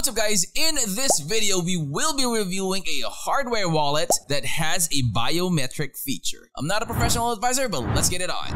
what's up guys? In this video, we will be reviewing a hardware wallet that has a biometric feature. I'm not a professional advisor, but let's get it on.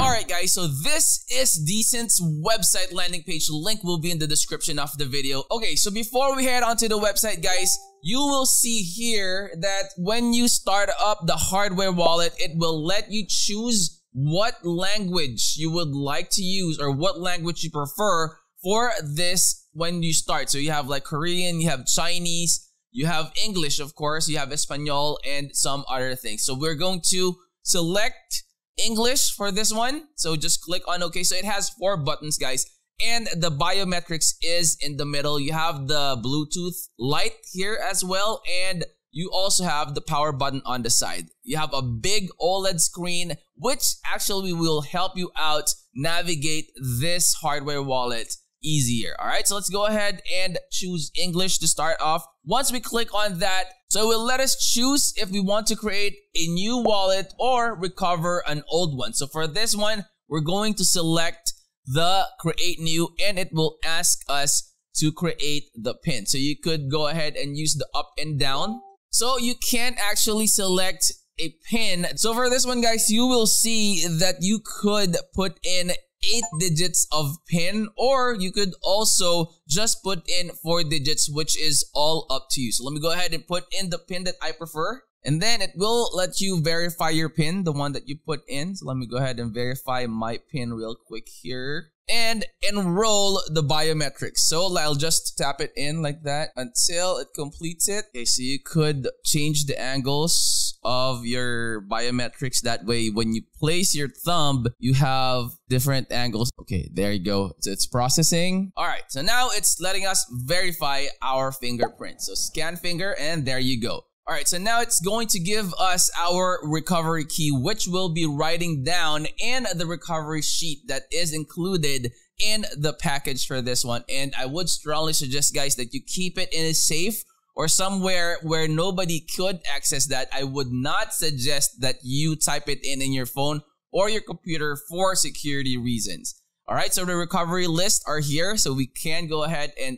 Alright guys, so this is D'CENT's website landing page. Link will be in the description of the video. Okay, so before we head on to the website guys, you will see here that when you start up the hardware wallet, it will let you choose what language you would like to use or what language you prefer for this when you start. So you have like Korean, you have Chinese, you have English, of course, you have Espanol, and some other things. So we're going to select English for this one. So just click on OK. So it has 4 buttons, guys. And the biometrics is in the middle. You have the Bluetooth light here as well. And you also have the power button on the side. You have a big OLED screen, which actually will help you out navigate this hardware wallet easier. All right, so let's go ahead and choose English to start off. Once we click on that, so it will let us choose if we want to create a new wallet or recover an old one. So for this one, we're going to select the create new, and it will ask us to create the pin. So you could go ahead and use the up and down. So you can actually select a pin. So for this one, guys, you will see that you could put in 8 digits of pin, or you could also just put in 4 digits, which is all up to you. So let me go ahead and put in the pin that I prefer. And then it will let you verify your pin, the one that you put in. So let me go ahead and verify my pin real quick here. And enroll the biometrics. So I'll just tap it in like that until it completes it. Okay, so you could change the angles of your biometrics. That way, when you place your thumb, you have different angles. Okay, there you go. So it's processing. All right, so now it's letting us verify our fingerprint. So scan finger, and there you go. All right, so now it's going to give us our recovery key, which we'll be writing down in the recovery sheet that is included in the package for this one. And I would strongly suggest, guys, that you keep it in a safe or somewhere where nobody could access that. I would not suggest that you type it in your phone or your computer for security reasons. All right, so the recovery lists are here, so we can go ahead and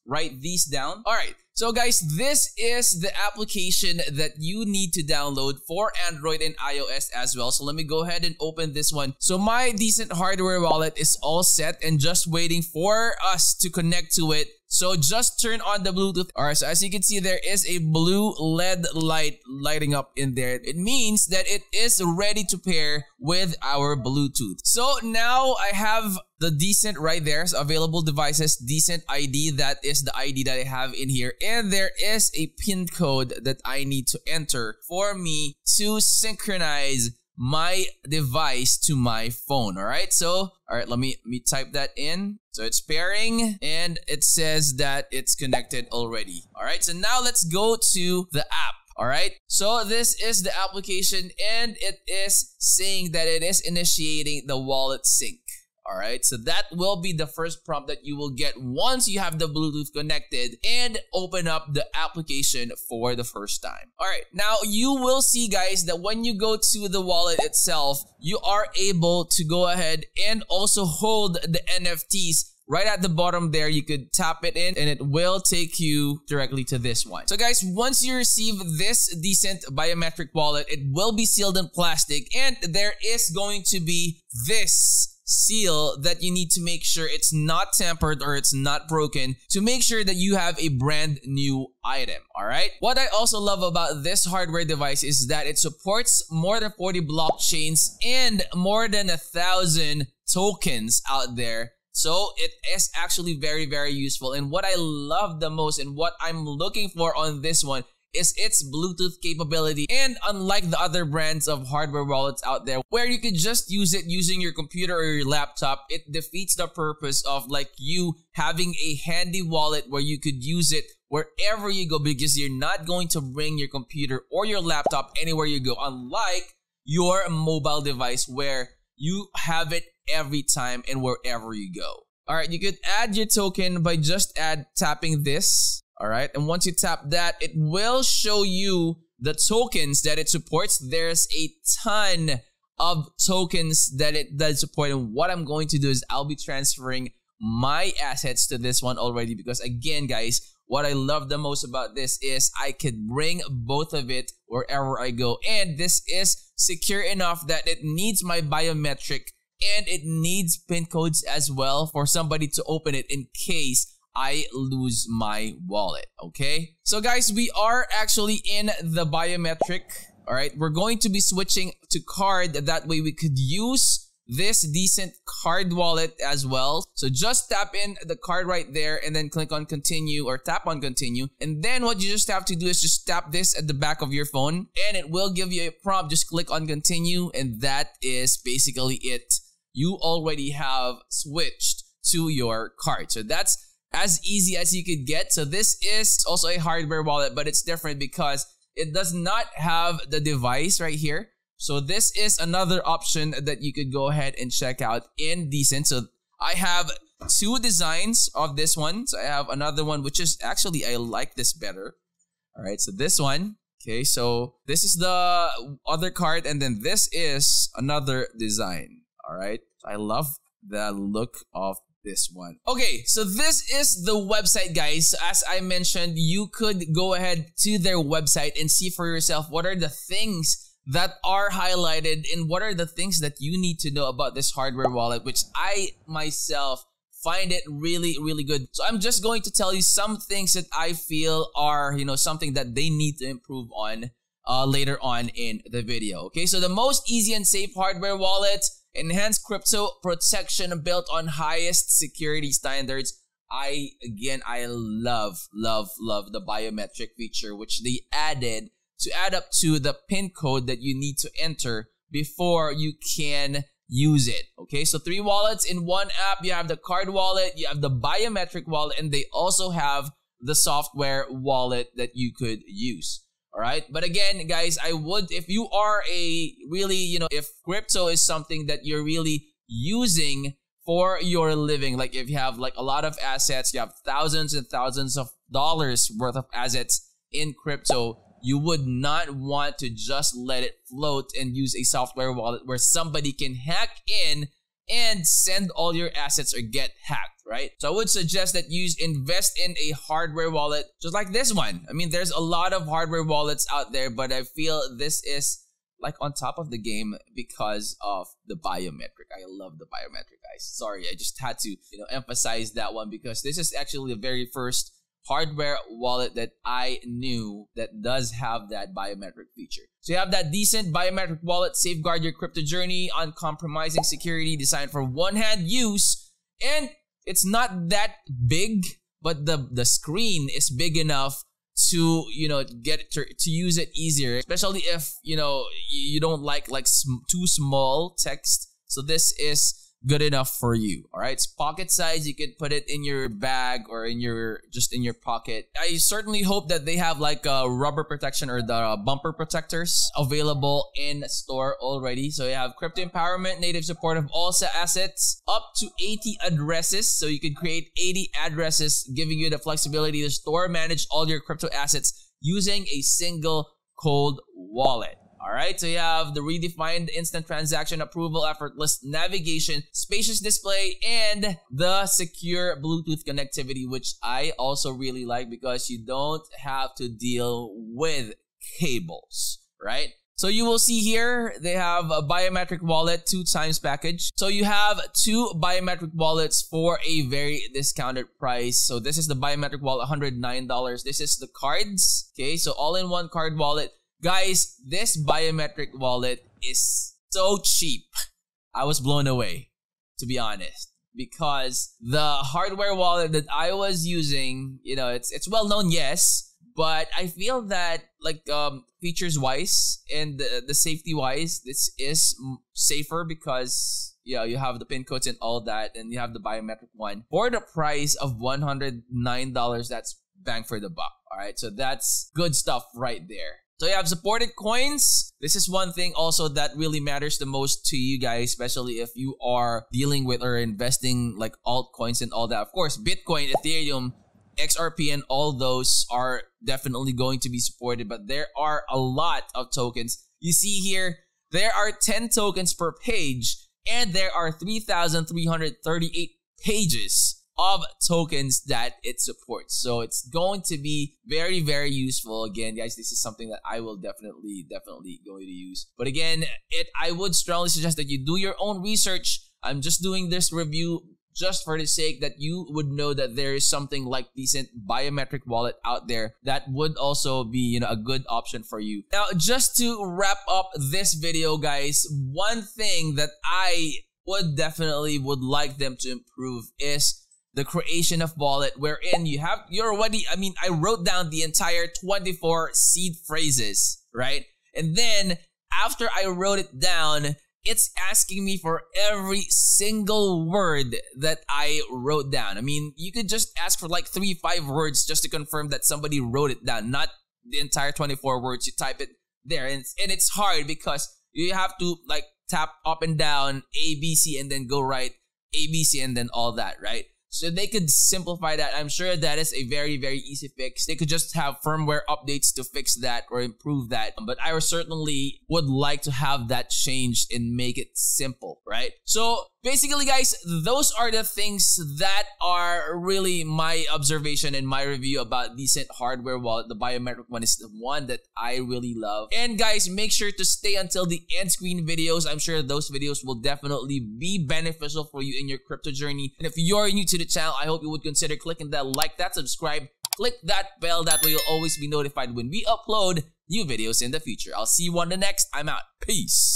write these down. All right. So guys, this is the application that you need to download for Android and iOS as well. So let me go ahead and open this one. So my D'CENT hardware wallet is all set and just waiting for us to connect to it. So just turn on the Bluetooth. All right, so as you can see, there is a blue LED light lighting up in there. It means that it is ready to pair with our Bluetooth. So now I have the D'CENT right there. So available devices, D'CENT ID. That is the ID that I have in here. And there is a PIN code that I need to enter for me to synchronize my device to my phone. All right, so let me type that in. So it's pairing and it says that it's connected already. All right, so now let's go to the app. All right, so this is the application and it is saying that it is initiating the wallet sync. All right, so that will be the first prompt that you will get once you have the Bluetooth connected and open up the application for the first time. All right, now you will see, guys, that when you go to the wallet itself, you are able to go ahead and also hold the NFTs. Right at the bottom there, you could tap it in and it will take you directly to this one. So guys, once you receive this D'CENT biometric wallet, it will be sealed in plastic and there is going to be this seal that you need to make sure it's not tampered or it's not broken to make sure that you have a brand new item. All right. What I also love about this hardware device is that it supports more than 40 blockchains and more than 1,000 tokens out there. So it is actually very, very useful. And what I love the most and what I'm looking for on this one is its Bluetooth capability. And unlike the other brands of hardware wallets out there where you could just use it using your computer or your laptop, it defeats the purpose of like you having a handy wallet where you could use it wherever you go, because you're not going to bring your computer or your laptop anywhere you go, unlike your mobile device where you have it every time and wherever you go. All right, you could add your token by just tapping this. All right, and once you tap that, it will show you the tokens that it supports. There's a ton of tokens that it does support, and what I'm going to do is I'll be transferring my assets to this one already because again, guys, what I love the most about this is I could bring both of it wherever I go. And this is secure enough that it needs my biometric and it needs PIN codes as well for somebody to open it in case I lose my wallet, okay? So guys, we are actually in the biometric, all right? We're going to be switching to card. That way we could use this D'CENT card wallet as well. So just tap in the card right there and then click on continue or tap on continue. And then what you just have to do is just tap this at the back of your phone and it will give you a prompt. Just click on continue and that is basically it. You already have switched to your card. So that's as easy as you could get. So this is also a hardware wallet, but it's different because it does not have the device right here. So this is another option that you could go ahead and check out in D'CENT. So I have two designs of this one. So I have another one, which is actually, I like this better. All right, so this one. Okay, so this is the other card and then this is another design. All right, I love the look of this one. Okay, so this is the website, guys. As I mentioned, you could go ahead to their website and see for yourself what are the things that are highlighted and what are the things that you need to know about this hardware wallet, which I myself find it really, really good. So I'm just going to tell you some things that I feel are, something that they need to improve on later on in the video. Okay, so the most easy and safe hardware wallet, enhanced crypto protection built on highest security standards. I love the biometric feature, which they added to add up to the PIN code that you need to enter before you can use it. Okay, so 3 wallets in one app. You have the card wallet, you have the biometric wallet, and they also have the software wallet that you could use. All right, but again, guys, I would, if you are a really, if crypto is something that you're really using for your living, like if you have like a lot of assets, you have thousands and thousands of dollars worth of assets in crypto, you would not want to just let it float and use a software wallet where somebody can hack in and send all your assets or get hacked, right? So I would suggest that you invest in a hardware wallet just like this one. I mean, there's a lot of hardware wallets out there, but I feel this is like on top of the game because of the biometric. I love the biometric, guys. Sorry, I just had to, emphasize that one because this is actually the very first hardware wallet that I knew that does have that biometric feature. So you have that D'CENT Biometric Wallet, safeguard your crypto journey, uncompromising security, designed for one-hand use. And it's not that big, but the screen is big enough to, get to use it easier, especially if, you don't like too small text. So this is good enough for you. All right, it's pocket size. You could put it in your bag or in your pocket. I certainly hope that they have like a rubber protection or the bumper protectors available in store already. So you have crypto empowerment, native support of all assets, up to 80 addresses. So you can create 80 addresses, giving you the flexibility to store, manage all your crypto assets using a single cold wallet. All right, so you have the redefined instant transaction approval, effortless navigation, spacious display, and the secure Bluetooth connectivity, which I also really like because you don't have to deal with cables, right? So you will see here, they have a biometric wallet 2x package. So you have 2 biometric wallets for a very discounted price. So this is the biometric wallet, $109. This is the cards, okay? So all-in-one card wallet. Guys, this biometric wallet is so cheap. I was blown away, to be honest, because the hardware wallet that I was using, it's well known, yes, but I feel that like features wise and the safety wise, this is safer because you have the PIN codes and all that, and you have the biometric one for the price of $109. That's bang for the buck. All right, so that's good stuff right there. So you have supported coins. This is one thing also that really matters the most to you guys, especially if you are dealing with or investing like altcoins and all that. Of course, Bitcoin, Ethereum, XRP, and all those are definitely going to be supported, but there are a lot of tokens. You see here, there are 10 tokens per page, and there are 3,338 pages of tokens that it supports. So it's going to be very, very useful. Again, guys, this is something that I will definitely going to use. But again, I would strongly suggest that you do your own research. I'm just doing this review just for the sake that you would know that there is something like D'CENT Biometric Wallet out there that would also be, a good option for you. Now, just to wrap up this video, guys, one thing that I would like them to improve is the creation of wallet, wherein I wrote down the entire 24 seed phrases, right? And then after I wrote it down, it's asking me for every single word that I wrote down. I mean, you could just ask for like 3-5 words just to confirm that somebody wrote it down, not the entire 24 words. You type it there, and it's hard because you have to like tap up and down A, B, C, and then go right, A, B, C, and then all that, right? So they could simplify that. I'm sure that is a very, very easy fix. They could just have firmware updates to fix that or improve that. But I certainly would like to have that changed and make it simple, right? So basically, guys, those are the things that are really my observation and my review about D'CENT hardware wallet. The biometric one is the one that I really love. And guys, make sure to stay until the end screen videos. I'm sure those videos will definitely be beneficial for you in your crypto journey. And if you're new to the channel, I hope you would consider clicking that like, that subscribe, click that bell. That way you'll always be notified when we upload new videos in the future. I'll see you on the next. I'm out. Peace.